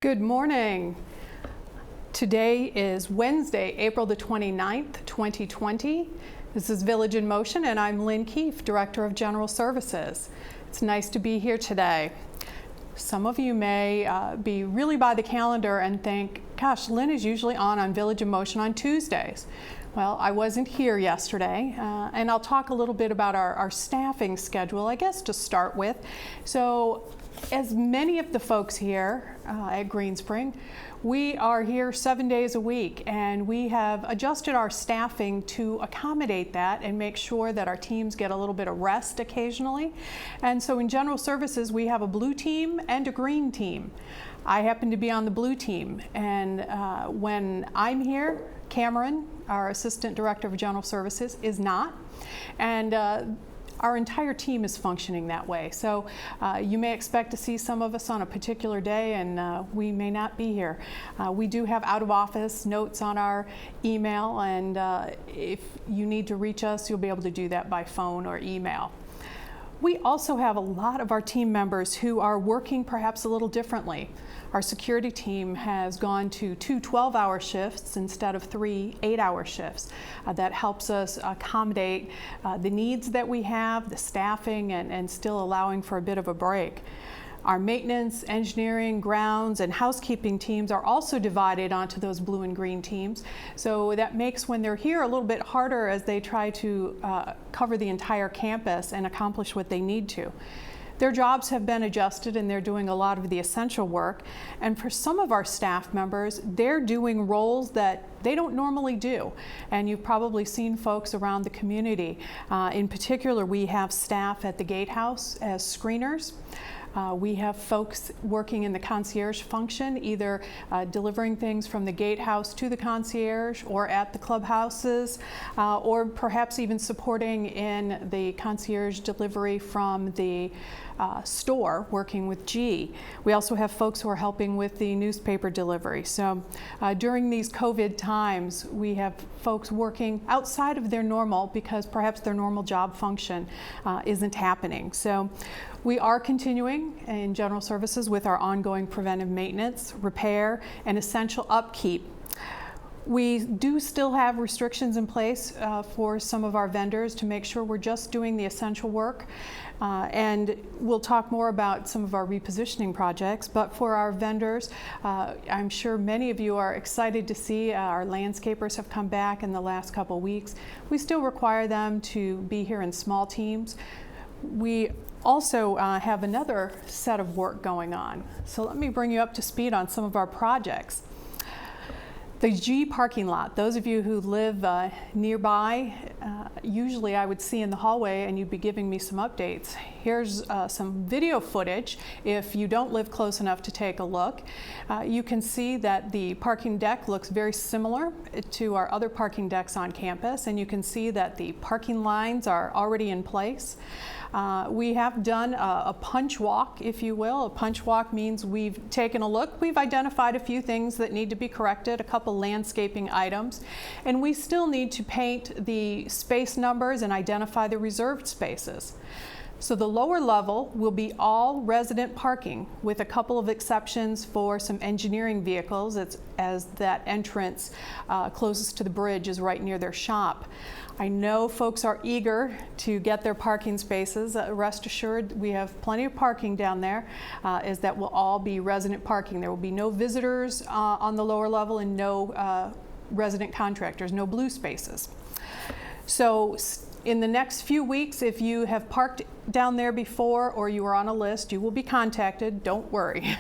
Good morning. Today is Wednesday, April the 29th, 2020. This is Village in Motion, and I'm Lynn Keefe, Director of General Services. It's nice to be here today. Some of you may be really by the calendar and think, gosh, Lynn is usually on Village in Motion on Tuesdays. Well, I wasn't here yesterday, and I'll talk a little bit about our staffing schedule, I guess, to start with. So, as many of the folks here at Green Spring, we are here 7 days a week, and we have adjusted our staffing to accommodate that and make sure that our teams get a little bit of rest occasionally. And so in General Services, we have a blue team and a green team. I happen to be on the blue team, and when I'm here, Cameron, our Assistant Director of General Services, is not. And our entire team is functioning that way. So you may expect to see some of us on a particular day, and we may not be here. We do have out-of-office notes on our email, and if you need to reach us, you'll be able to do that by phone or email. We also have a lot of our team members who are working perhaps a little differently. Our security team has gone to 2 12-hour shifts instead of 3 8-hour shifts. That helps us accommodate the needs that we have, the staffing, and still allowing for a bit of a break. Our maintenance, engineering, grounds, and housekeeping teams are also divided onto those blue and green teams. So that makes when they're here a little bit harder as they try to cover the entire campus and accomplish what they need to. Their jobs have been adjusted, and they're doing a lot of the essential work. And for some of our staff members, they're doing roles that they don't normally do. And you've probably seen folks around the community. In particular, we have staff at the gatehouse as screeners. We have folks working in the concierge function, either delivering things from the gatehouse to the concierge or at the clubhouses, or perhaps even supporting in the concierge delivery from the store, working with G. We also have folks who are helping with the newspaper delivery. So during these COVID times, we have folks working outside of their normal because perhaps their normal job function isn't happening. So we are continuing in General Services with our ongoing preventive maintenance, repair, and essential upkeep. We do still have restrictions in place for some of our vendors to make sure we're just doing the essential work. And we'll talk more about some of our repositioning projects, but for our vendors, I'm sure many of you are excited to see our landscapers have come back in the last couple weeks. We still require them to be here in small teams. We also have another set of work going on. So let me bring you up to speed on some of our projects. The G parking lot, those of you who live nearby, usually I would see in the hallway and you'd be giving me some updates. Here's some video footage if you don't live close enough to take a look. You can see that the parking deck looks very similar to our other parking decks on campus, and you can see that the parking lines are already in place. We have done a punch walk, if you will. A punch walk means we've taken a look. We've identified a few things that need to be corrected, a couple landscaping items, and we still need to paint the space numbers and identify the reserved spaces. So the lower level will be all resident parking, with a couple of exceptions for some engineering vehicles, as that entrance closest to the bridge is right near their shop. I know folks are eager to get their parking spaces. Rest assured, we have plenty of parking down there, as that will all be resident parking. There will be no visitors on the lower level and no resident contractors, no blue spaces. So in the next few weeks, if you have parked down there before or you are on a list, you will be contacted. Don't worry.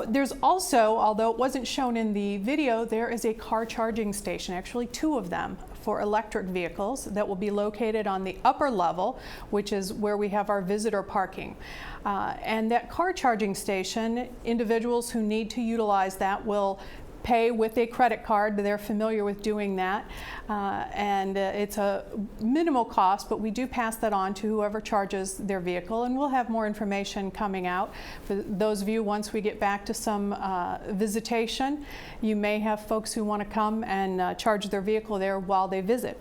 There's also, although it wasn't shown in the video, there is a car charging station, actually 2 of them, for electric vehicles that will be located on the upper level, which is where we have our visitor parking. And that car charging station, individuals who need to utilize that will pay with a credit card. They're familiar with doing that, and it's a minimal cost, but we do pass that on to whoever charges their vehicle, and we'll have more information coming out. For those of you, once we get back to some visitation, you may have folks who want to come and charge their vehicle there while they visit.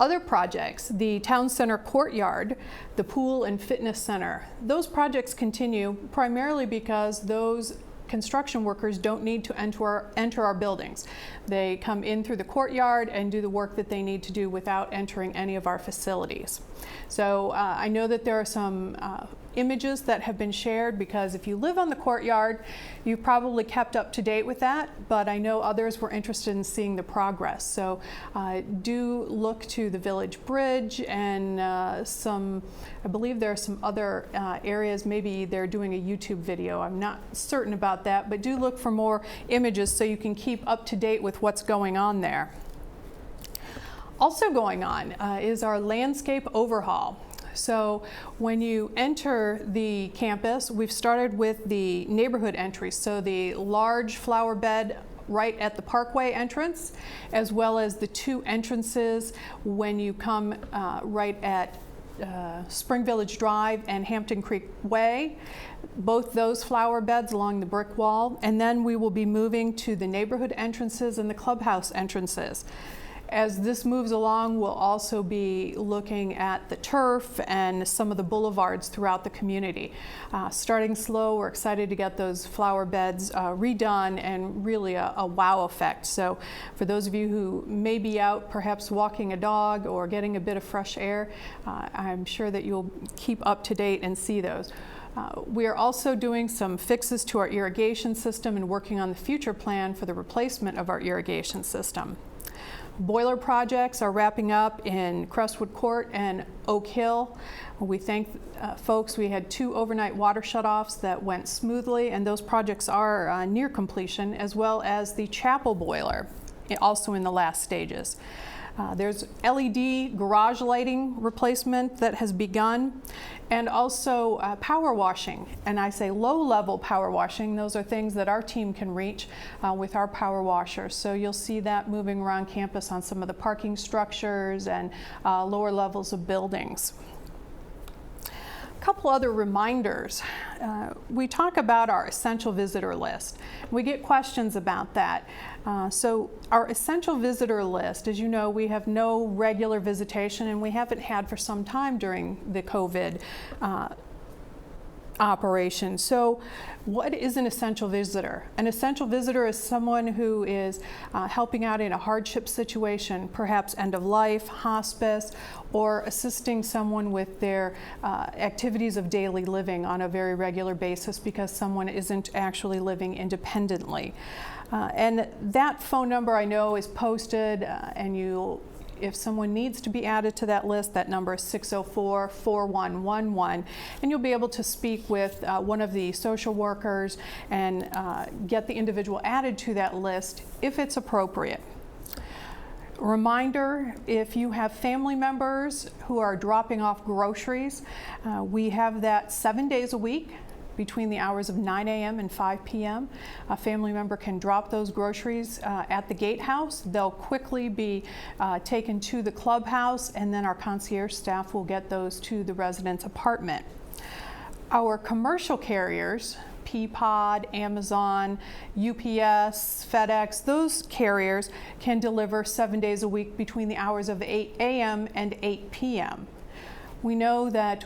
Other projects, the town center courtyard, the pool and fitness center, those projects continue primarily because those construction workers don't need to enter our buildings. They come in through the courtyard and do the work that they need to do without entering any of our facilities. So I know that there are some images that have been shared, because if you live on the courtyard, you've probably kept up to date with that, but I know others were interested in seeing the progress. So do look to the Village Bridge and I believe there are some other areas, maybe they're doing a YouTube video. I'm not certain about that, but do look for more images so you can keep up to date with what's going on there. Also going on is our landscape overhaul. So when you enter the campus, we've started with the neighborhood entries, so the large flower bed right at the Parkway entrance, as well as the two entrances when you come right at Spring Village Drive and Hampton Creek Way, both those flower beds along the brick wall. And then we will be moving to the neighborhood entrances and the clubhouse entrances. As this moves along, we'll also be looking at the turf and some of the boulevards throughout the community. Starting slow, we're excited to get those flower beds redone, and really a wow effect. So for those of you who may be out perhaps walking a dog or getting a bit of fresh air, I'm sure that you'll keep up to date and see those. We are also doing some fixes to our irrigation system and working on the future plan for the replacement of our irrigation system. Boiler projects are wrapping up in Crestwood Court and Oak Hill. We thank folks. We had 2 overnight water shutoffs that went smoothly, and those projects are near completion, as well as the chapel boiler, also in the last stages. There's LED garage lighting replacement that has begun, and also power washing. And I say low-level power washing. Those are things that our team can reach with our power washers. So you'll see that moving around campus on some of the parking structures and lower levels of buildings. A couple other reminders. We talk about our essential visitor list. We get questions about that. So our essential visitor list, as you know, we have no regular visitation, and we haven't had for some time during the COVID operation. So what is an essential visitor? An essential visitor is someone who is helping out in a hardship situation, perhaps end of life, hospice, or assisting someone with their activities of daily living on a very regular basis because someone isn't actually living independently. And that phone number I know is posted, and if someone needs to be added to that list, that number is 604-4111, and you'll be able to speak with one of the social workers and get the individual added to that list if it's appropriate. Reminder, if you have family members who are dropping off groceries, we have that 7 days a week between the hours of 9 a.m. and 5 p.m. A family member can drop those groceries at the gatehouse. They'll quickly be taken to the clubhouse, and then our concierge staff will get those to the resident's apartment. Our commercial carriers, Peapod, Amazon, UPS, FedEx, those carriers can deliver 7 days a week between the hours of 8 a.m. and 8 p.m. We know that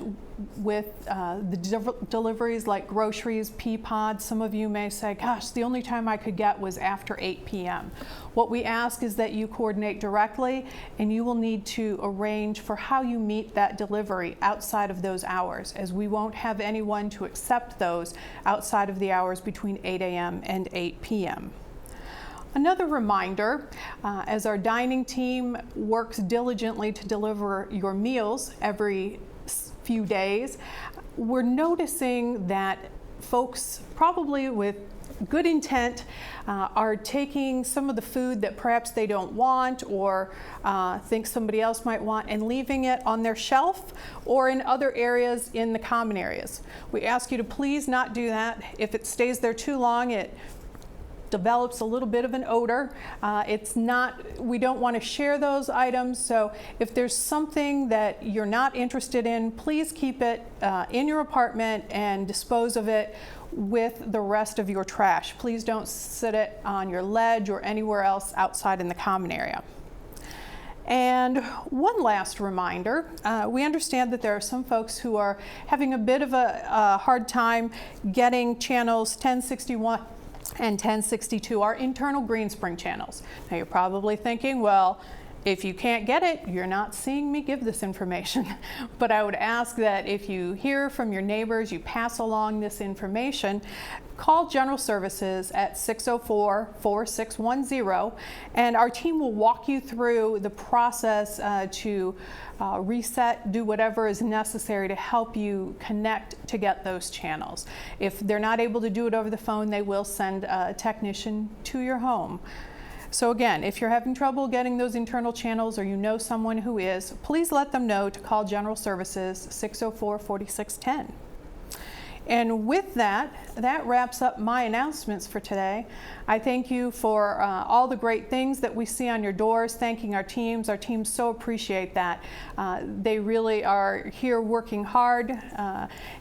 with the deliveries like groceries, Peapod, some of you may say, gosh, the only time I could get was after 8 p.m. What we ask is that you coordinate directly, and you will need to arrange for how you meet that delivery outside of those hours, as we won't have anyone to accept those outside of the hours between 8 a.m. and 8 p.m. Another reminder, as our dining team works diligently to deliver your meals every few days, we're noticing that folks, probably with good intent, are taking some of the food that perhaps they don't want or think somebody else might want and leaving it on their shelf or in other areas in the common areas. We ask you to please not do that. If it stays there too long, it develops a little bit of an odor. We don't want to share those items, so if there's something that you're not interested in, please keep it in your apartment and dispose of it with the rest of your trash. Please don't sit it on your ledge or anywhere else outside in the common area. And one last reminder, we understand that there are some folks who are having a bit of a hard time getting channels 1061 and 1062, our internal Greenspring channels. Now you're probably thinking, well, if you can't get it, you're not seeing me give this information. But I would ask that if you hear from your neighbors, you pass along this information. Call General Services at 604-4610, and our team will walk you through the process to reset, do whatever is necessary to help you connect to get those channels. If they're not able to do it over the phone, they will send a technician to your home. So again, if you're having trouble getting those internal channels or you know someone who is, please let them know to call General Services 604-4610. And with that, that wraps up my announcements for today. I thank you for all the great things that we see on your doors, thanking our teams. Our teams so appreciate that. They really are here working hard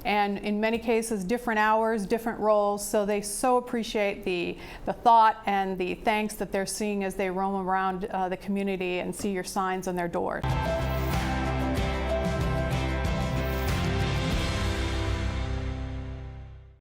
and in many cases different hours, different roles, so they so appreciate the thought and the thanks that they're seeing as they roam around the community and see your signs on their doors.